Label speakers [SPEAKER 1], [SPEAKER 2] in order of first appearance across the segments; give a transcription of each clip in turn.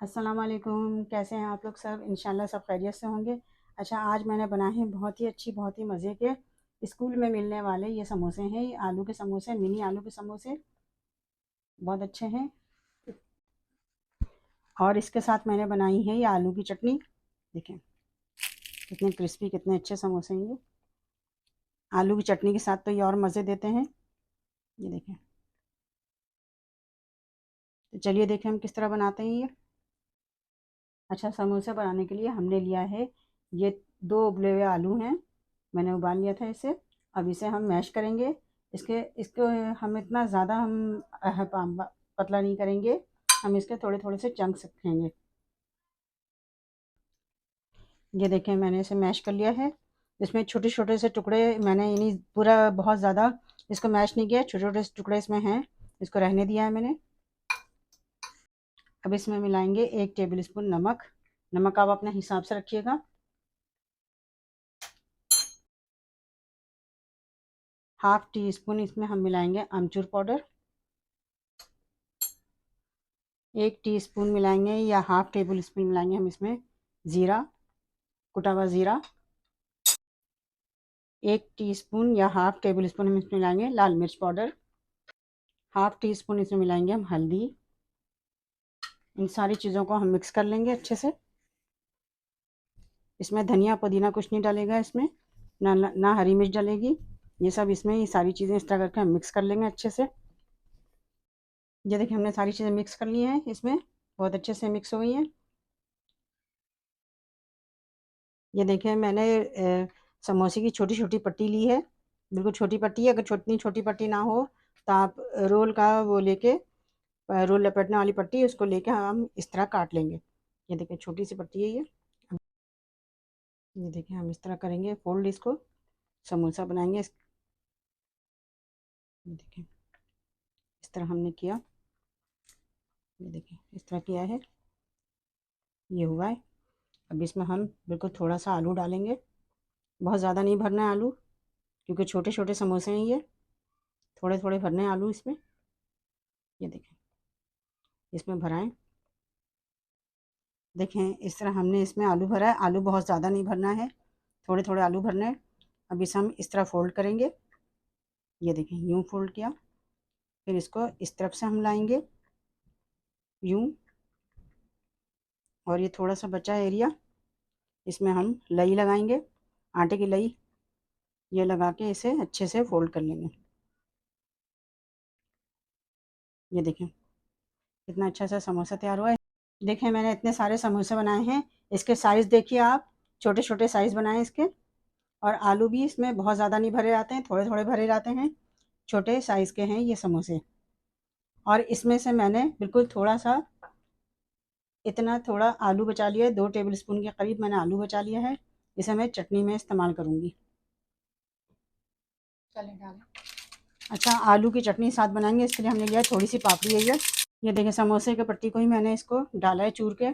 [SPEAKER 1] अस्सलाम वालेकुम। कैसे हैं आप लोग सब? इंशाल्लाह सब खैरियत से होंगे। अच्छा, आज मैंने बनाए हैं बहुत ही अच्छी, बहुत ही मज़े के स्कूल में मिलने वाले ये समोसे हैं। ये आलू के समोसे, मिनी आलू के समोसे बहुत अच्छे हैं। और इसके साथ मैंने बनाई है ये आलू की चटनी। देखें कितने क्रिस्पी, कितने अच्छे समोसे हैं ये। आलू की चटनी के साथ तो ये और मज़े देते हैं। ये देखें। तो चलिए देखें हम किस तरह बनाते हैं ये। अच्छा, समोसे बनाने के लिए हमने लिया है ये 2 उबले हुए आलू हैं। मैंने उबाल लिया था इसे। अब इसे हम मैश करेंगे। इसको हम इतना ज़्यादा पतला नहीं करेंगे। हम इसके थोड़े-थोड़े से चंक्स रखेंगे। ये देखें मैंने इसे मैश कर लिया है। इसमें छोटे-छोटे से टुकड़े मैंने यानी पूरा बहुत ज़्यादा इसको मैश नहीं किया, छोटे-छोटे से टुकड़े इसमें हैं। इसको रहने दिया है मैंने। अब इसमें मिलाएँगे 1 टेबल स्पून नमक। नमक आप अपने हिसाब से रखिएगा। हाफ़ टी स्पून इसमें हम मिलाएँगे अमचूर पाउडर। 1 टीस्पून मिलाएँगे या हाफ़ टेबल स्पून मिलाएँगे हम इसमें ज़ीरा, कुटा हुआ ज़ीरा। 1 टीस्पून या हाफ़ टेबल स्पून हम इसमें मिलाएँगे लाल मिर्च पाउडर। हाफ़ टी स्पून इसमें मिलाएँगे हम हल्दी। इन सारी चीज़ों को हम मिक्स कर लेंगे अच्छे से। इसमें धनिया पुदीना कुछ नहीं डालेगा इसमें, ना हरी मिर्च डलेगी। ये सब इसमें ये सारी चीज़ें इस तरह करके हम मिक्स कर लेंगे अच्छे से। ये देखिए हमने सारी चीज़ें मिक्स कर ली हैं इसमें, बहुत अच्छे से मिक्स हो गई हैं। ये देखिए मैंने समोसे की छोटी-छोटी पट्टी ली है, बिल्कुल छोटी पट्टी है। अगर इतनी छोटी पट्टी ना हो तो आप रोल का वो लेके रोल लपेटने वाली पट्टी उसको लेके हम इस तरह काट लेंगे। ये देखिए छोटी सी पट्टी है ये। ये देखिए हम इस तरह करेंगे फोल्ड इसको, समोसा बनाएंगे ये देखिए इस तरह हमने किया। ये देखिए इस तरह किया है, ये हुआ है। अब इसमें हम बिल्कुल थोड़ा सा आलू डालेंगे। बहुत ज़्यादा नहीं भरना है आलू, क्योंकि छोटे छोटे समोसे हैं ये। थोड़े थोड़े भरने हैं आलू इसमें। ये देखें इसमें भराएं। देखें इस तरह हमने इसमें आलू भरा है। आलू बहुत ज़्यादा नहीं भरना है, थोड़े थोड़े आलू भरने हैं। अब इसे हम इस तरह फोल्ड करेंगे। ये देखें यूँ फोल्ड किया, फिर इसको इस तरफ से हम लाएंगे यूँ। और ये थोड़ा सा बचा एरिया, इसमें हम लई लगाएंगे, आटे की लई। ये लगा के इसे अच्छे से फोल्ड कर लेंगे। ये देखें कितना अच्छा सा समोसा तैयार हुआ है। देखें मैंने इतने सारे समोसे बनाए हैं। इसके साइज़ देखिए आप, छोटे छोटे साइज़ बनाए इसके। और आलू भी इसमें बहुत ज़्यादा नहीं भरे जाते हैं, थोड़े थोड़े भरे जाते हैं। छोटे साइज़ के हैं ये समोसे। और इसमें से मैंने बिल्कुल थोड़ा सा, इतना थोड़ा आलू बचा लिया है, 2 टेबल स्पून के करीब मैंने आलू बचा लिया है। इसे मैं चटनी में इस्तेमाल करूँगी। चलें डालें। अच्छा, आलू की चटनी साथ बनाएंगे, इसके लिए हमने लिया है थोड़ी सी पापड़ी है ये देखिए समोसे की पट्टी को ही मैंने इसको डाला है चूर के।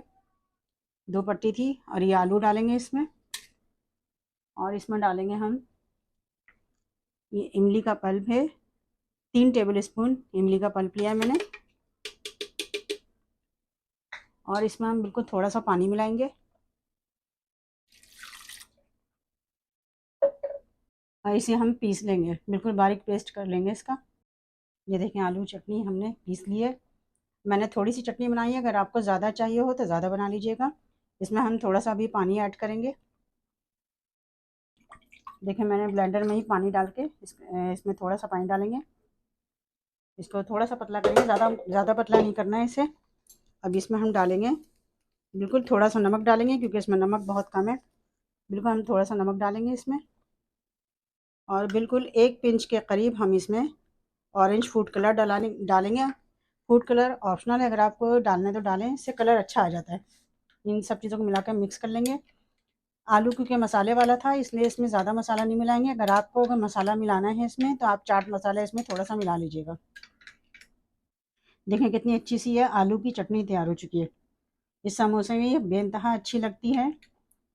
[SPEAKER 1] 2 पट्टी थी। और ये आलू डालेंगे इसमें। और इसमें डालेंगे हम ये इमली का पल्प है, 3 टेबल स्पून इमली का पल्प लिया है मैंने। और इसमें हम बिल्कुल थोड़ा सा पानी मिलाएंगे और इसे हम पीस लेंगे, बिल्कुल बारीक पेस्ट कर लेंगे इसका। ये देखें आलू चटनी हमने पीस ली है। मैंने थोड़ी सी चटनी बनाई है, अगर आपको ज़्यादा चाहिए हो तो ज़्यादा बना लीजिएगा। इसमें हम थोड़ा सा अभी पानी ऐड करेंगे। देखें मैंने ब्लेंडर में ही पानी डाल के इसमें थोड़ा सा पानी डालेंगे। इसको थोड़ा सा पतला करेंगे, ज़्यादा ज़्यादा पतला नहीं करना है इसे। अब इसमें हम डालेंगे बिल्कुल थोड़ा सा नमक डालेंगे, क्योंकि इसमें नमक बहुत कम है। बिल्कुल हम थोड़ा सा नमक डालेंगे इसमें। और बिल्कुल 1 पिंच के करीब हम इसमें ऑरेंज फूड कलर डालेंगे। फूड कलर ऑप्शनल है, अगर आपको डालना है तो डालें, इससे कलर अच्छा आ जाता है। इन सब चीज़ों को मिलाकर मिक्स कर लेंगे। आलू क्योंकि मसाले वाला था इसलिए इसमें ज़्यादा मसाला नहीं मिलाएंगे। अगर आपको अगर मसाला मिलाना है इसमें तो आप चाट मसाला इसमें थोड़ा सा मिला लीजिएगा। देखें कितनी अच्छी सी है आलू की चटनी तैयार हो चुकी है। इस समोसे में ये बेइंतहा अच्छी लगती है।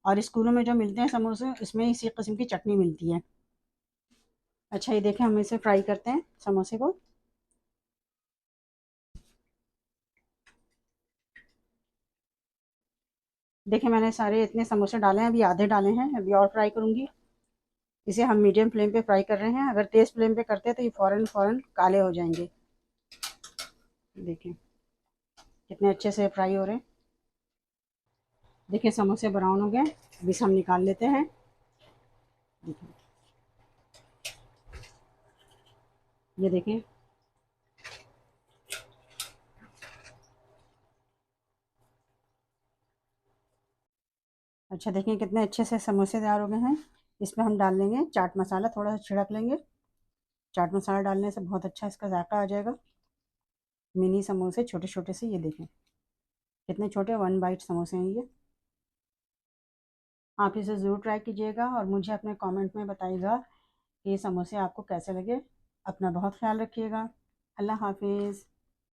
[SPEAKER 1] और स्कूलों में जो मिलते हैं समोसे, इसमें इसी किस्म की चटनी मिलती है। अच्छा ये देखें हम इसे फ्राई करते हैं समोसे को। देखिए मैंने सारे इतने समोसे डाले हैं, अभी आधे डाले हैं, अभी और फ्राई करूँगी। इसे हम मीडियम फ्लेम पे फ्राई कर रहे हैं, अगर तेज़ फ्लेम पे करते हैं तो ये फ़ौरन फ़ौरन काले हो जाएंगे। देखिए कितने अच्छे से फ्राई हो रहे हैं। देखिए समोसे ब्राउन हो गए, अभी इसे हम निकाल लेते हैं। देखिए ये देखें, अच्छा देखिए कितने अच्छे से समोसे तैयार हो गए हैं। इसमें हम डाल लेंगे चाट मसाला, थोड़ा सा छिड़क लेंगे। चाट मसाला डालने से बहुत अच्छा इसका जायका आ जाएगा। मिनी समोसे छोटे छोटे से, ये देखें कितने छोटे 1 बाइट समोसे हैं ये। आप इसे ज़रूर ट्राई कीजिएगा और मुझे अपने कमेंट में बताइएगा कि ये समोसे आपको कैसे लगे। अपना बहुत ख्याल रखिएगा। अल्लाह हाफिज़।